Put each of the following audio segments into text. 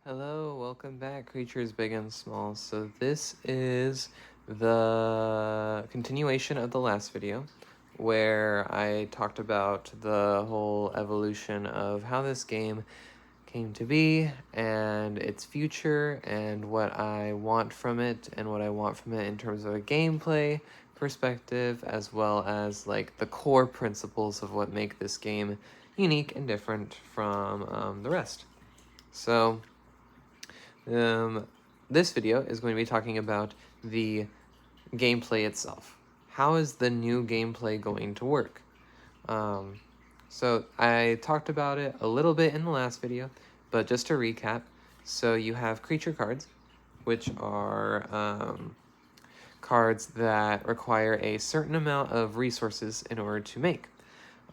Hello, welcome back, creatures big and small. So this is the continuation of the last video where I talked about the whole evolution of how this game came to be and its future and what I want from it and what I want from it in terms of a gameplay perspective, as well as like the core principles of what make this game unique and different from the rest. So this video is going to be talking about the gameplay itself. How is the new gameplay going to work? So I talked about it a little bit in the last video, but just to recap, so you have creature cards, which are cards that require a certain amount of resources in order to make.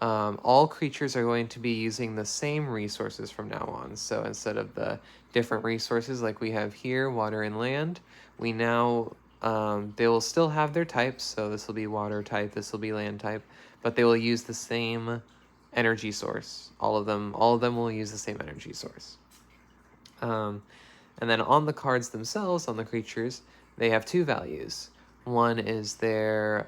All creatures are going to be using the same resources from now on. So instead of the different resources like we have here, water and land, we now, they will still have their types. So this will be water type, this will be land type, but they will use the same energy source. All of them will use the same energy source. And then on the cards themselves, on the creatures, they have two values. One is their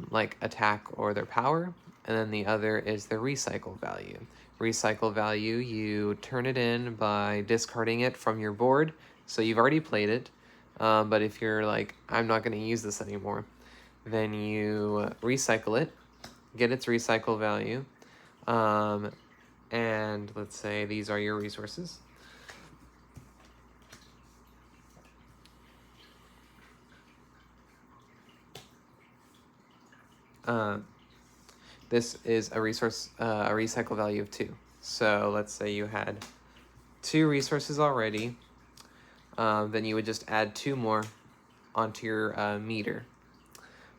like attack or their power, and then the other is their recycle value. Recycle value, you turn it in by discarding it from your board, so you've already played it, but if you're like, I'm not going to use this anymore, then you recycle it, get its recycle value, and let's say these are your resources. This is a resource, a recycle value of 2. So let's say you had 2 resources already, then you would just add 2 more onto your meter.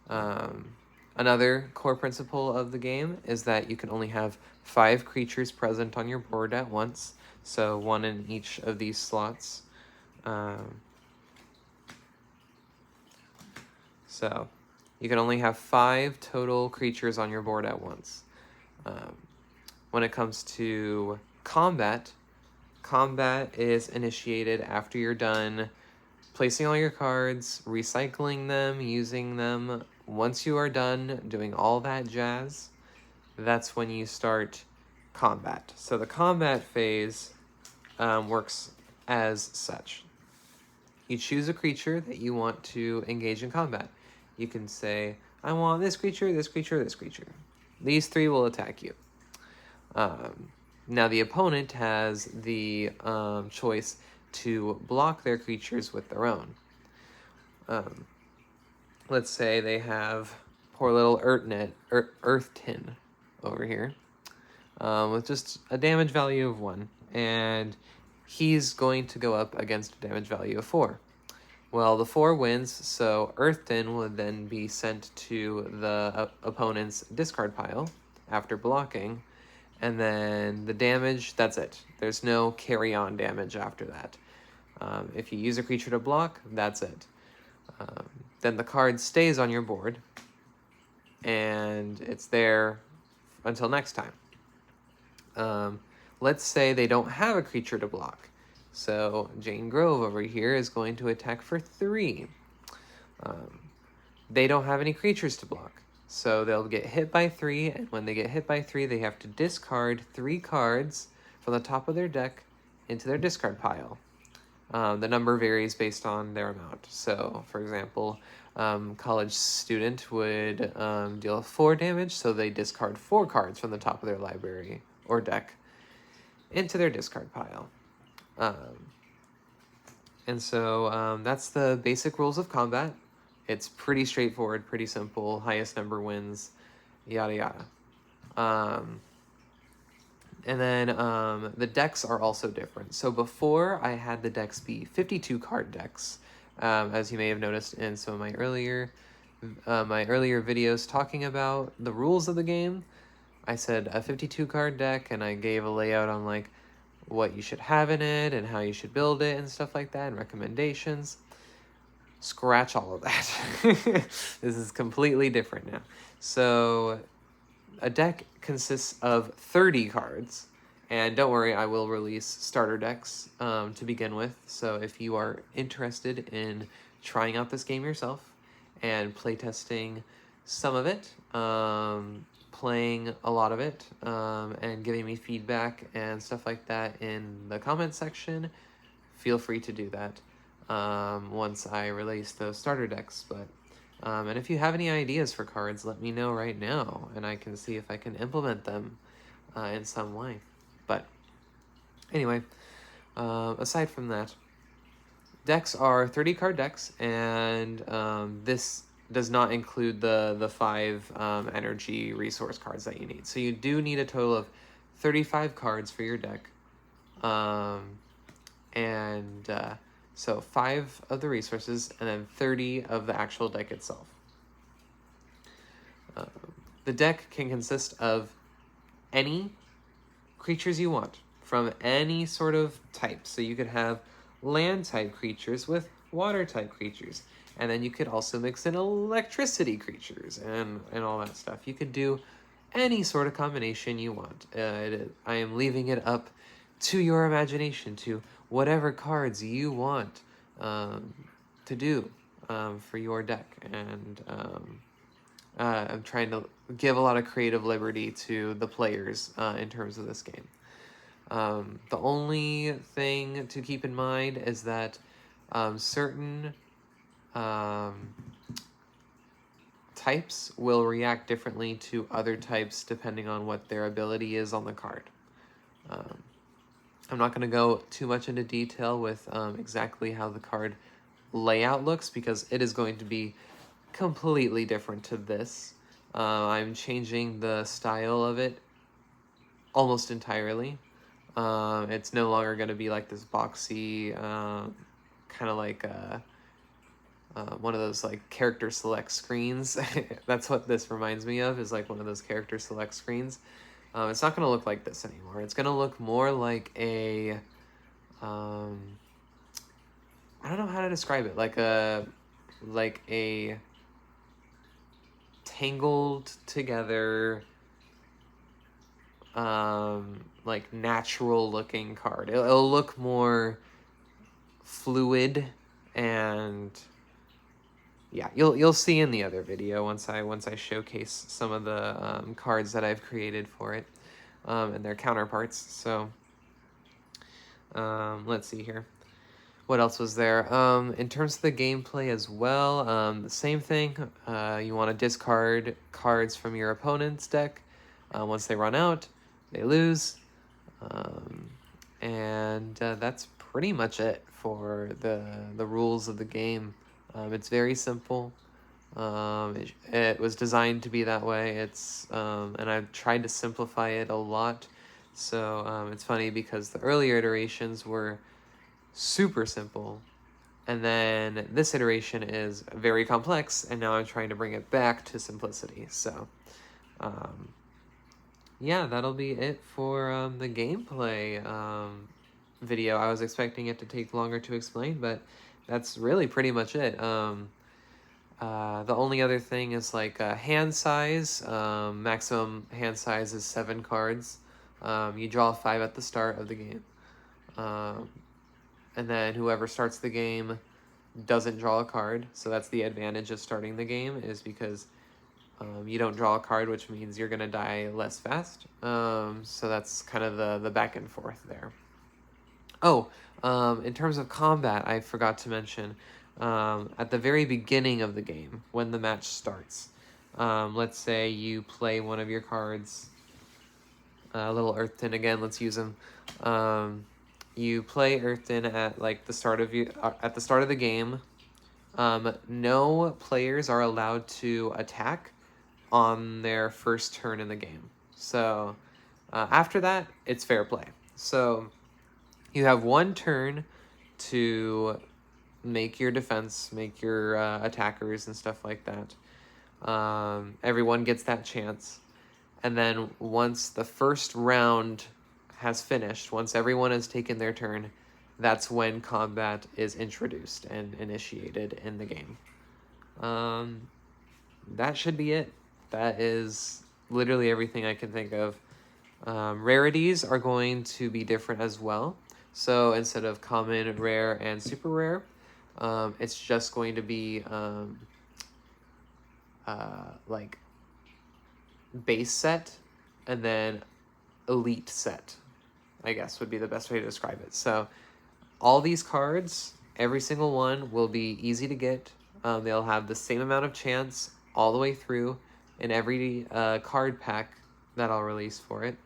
Another core principle of the game is that you can only have 5 creatures present on your board at once, so 1 in each of these slots. So you can only have 5 total creatures on your board at once. When it comes to combat, combat is initiated after you're done placing all your cards, recycling them, using them. Once you are done doing all that jazz, that's when you start combat. So the combat phase works as such. You choose a creature that you want to engage in combat. You can say, I want this creature, this creature, this creature. These 3 will attack you. Now the opponent has the choice to block their creatures with their own. Let's say they have poor little Earth Tin over here with just a damage value of 1, and he's going to go up against a damage value of 4. Well, the 4 wins, so Earth Tin would then be sent to the opponent's discard pile after blocking, and then the damage, that's it. There's no carry-on damage after that. If you use a creature to block, that's it. Then the card stays on your board, and it's there until next time. Let's say they don't have a creature to block. So Jane Grove over here is going to attack for 3. They don't have any creatures to block. So they'll get hit by 3, and when they get hit by 3, they have to discard 3 cards from the top of their deck into their discard pile. The number varies based on their amount. So, for example, college student would deal 4 damage, so they discard 4 cards from the top of their library or deck into their discard pile. And so that's the basic rules of combat. It's pretty straightforward, pretty simple. Highest number wins, yada yada. And then the decks are also different. So before, I had the decks be 52 card decks, as you may have noticed in some of my earlier videos talking about the rules of the game. I said a 52 card deck, and I gave a layout on like what you should have in it and how you should build it and stuff like that, and recommendations. Scratch all of that. This is completely different now. So a deck consists of 30 cards, And don't worry, I will release starter decks to begin with. So if you are interested in trying out this game yourself and playtesting some of it, playing a lot of it, and giving me feedback and stuff like that in the comment section, feel free to do that once I release those starter decks. But and if you have any ideas for cards, let me know right now, and I can see if I can implement them in some way. But anyway, aside from that, decks are 30 card decks, and this does not include the 5 energy resource cards that you need. So you do need a total of 35 cards for your deck. So 5 of the resources, and then 30 of the actual deck itself. The deck can consist of any creatures you want, from any sort of type. So you could have land type creatures with water type creatures, and then you could also mix in electricity creatures and all that stuff. You could do any sort of combination you want. I am leaving it up to your imagination, to whatever cards you want to do for your deck. And I'm trying to give a lot of creative liberty to the players in terms of this game. The only thing to keep in mind is that certain types will react differently to other types depending on what their ability is on the card. I'm not going to go too much into detail with exactly how the card layout looks, because it is going to be completely different to this. I'm changing the style of it almost entirely. It's no longer going to be like this boxy, kind of like one of those like character select screens. That's what this reminds me of, is like one of those character select screens. It's not going to look like this anymore. It's going to look more like a, I don't know how to describe it, like a tangled together, like natural looking card. It'll look more fluid, and yeah, you'll see in the other video once I showcase some of the cards that I've created for it, and their counterparts. So let's see here. What else was there? In terms of the gameplay as well, the same thing. You want to discard cards from your opponent's deck. Once they run out, they lose. And that's pretty much it for the rules of the game. It's very simple. It was designed to be that way. And I've tried to simplify it a lot. So it's funny because the earlier iterations were super simple, and then this iteration is very complex, and now I'm trying to bring it back to simplicity. So yeah, that'll be it for the gameplay video. I was expecting it to take longer to explain, but that's really pretty much it. The only other thing is like hand size. Maximum hand size is 7 cards. You draw 5 at the start of the game. And then whoever starts the game doesn't draw a card. So that's the advantage of starting the game, is because you don't draw a card, which means you're going to die less fast. So that's kind of the back and forth there. Oh, in terms of combat, I forgot to mention, at the very beginning of the game, when the match starts, let's say you play one of your cards, a little Earthton again, let's use him. You play Earthton at like the start of the game. No players are allowed to attack on their first turn in the game. So after that, it's fair play. So you have 1 turn to make your defense, make your attackers and stuff like that. Everyone gets that chance. And then once the first round has finished, once everyone has taken their turn, that's when combat is introduced and initiated in the game. That should be it. That is literally everything I can think of Rarities are going to be different as well. So instead of common, rare, and super rare, it's just going to be like base set and then elite set, I guess would be the best way to describe it. So all these cards, every single one will be easy to get. They'll have the same amount of chance all the way through in every card pack that I'll release for it.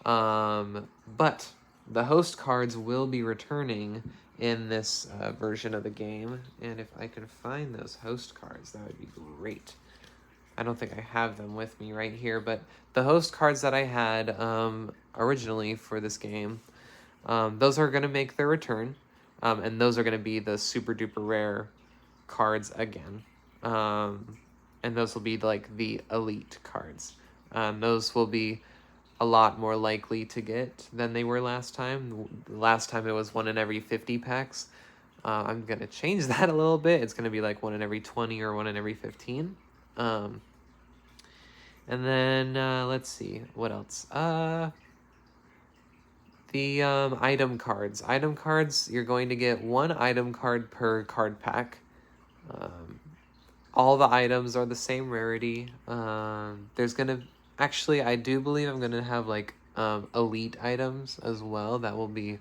But the host cards will be returning in this version of the game. And if I can find those host cards, that would be great. I don't think I have them with me right here, but the host cards that I had originally for this game, those are going to make their return, and those are going to be the super duper rare cards again. And those will be like the elite cards. Those will be a lot more likely to get than they were last time. Last time it was 1 in every 50 packs. I'm going to change that a little bit. It's going to be like 1 in every 20 or 1 in every 15. And then let's see what else. The item cards. Item cards, you're going to get 1 item card per card pack. All the items are the same rarity. There's gonna actually, I do believe I'm gonna have like elite items as well. That will be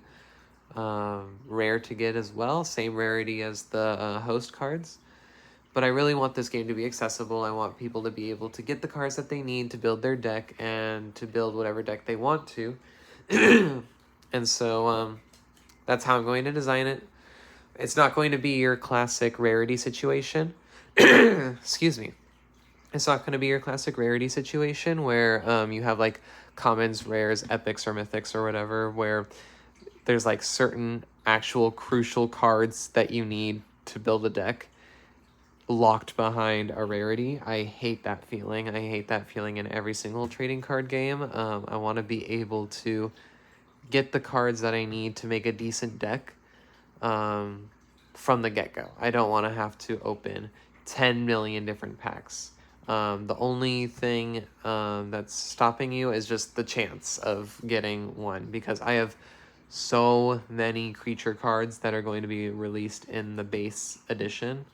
rare to get as well. Same rarity as the host cards. But I really want this game to be accessible. I want people to be able to get the cards that they need to build their deck and to build whatever deck they want to. And so that's how I'm going to design it. It's not going to be your classic rarity situation. Excuse me. It's not going to be your classic rarity situation where you have like commons, rares, epics, or mythics, or whatever, where there's like certain actual crucial cards that you need to build a deck locked behind a rarity. I hate that feeling. I hate that feeling in every single trading card game. I want to be able to get the cards that I need to make a decent deck from the get-go. I don't want to have to open 10 million different packs. The only thing that's stopping you is just the chance of getting one, because I have so many creature cards that are going to be released in the base edition.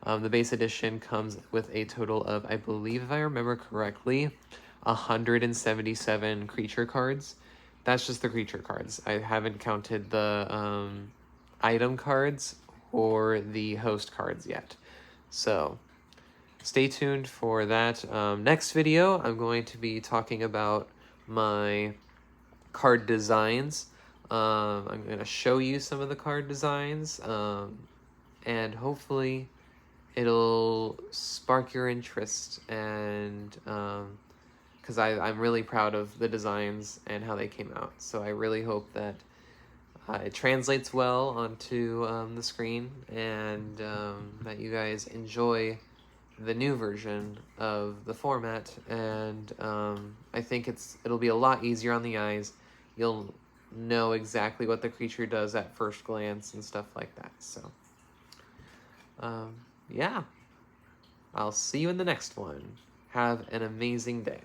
The base edition comes with a total of, I believe if I remember correctly, 177 creature cards. That's just the creature cards. I haven't counted the item cards or the host cards yet. So stay tuned for that. Next video, I'm going to be talking about my card designs. I'm going to show you some of the card designs, and hopefully it'll spark your interest, and because I'm really proud of the designs and how they came out. So I really hope that it translates well onto the screen, and that you guys enjoy the new version of the format. And I think it'll be a lot easier on the eyes. You'll know exactly what the creature does at first glance and stuff like that. So yeah, I'll see you in the next one. Have an amazing day.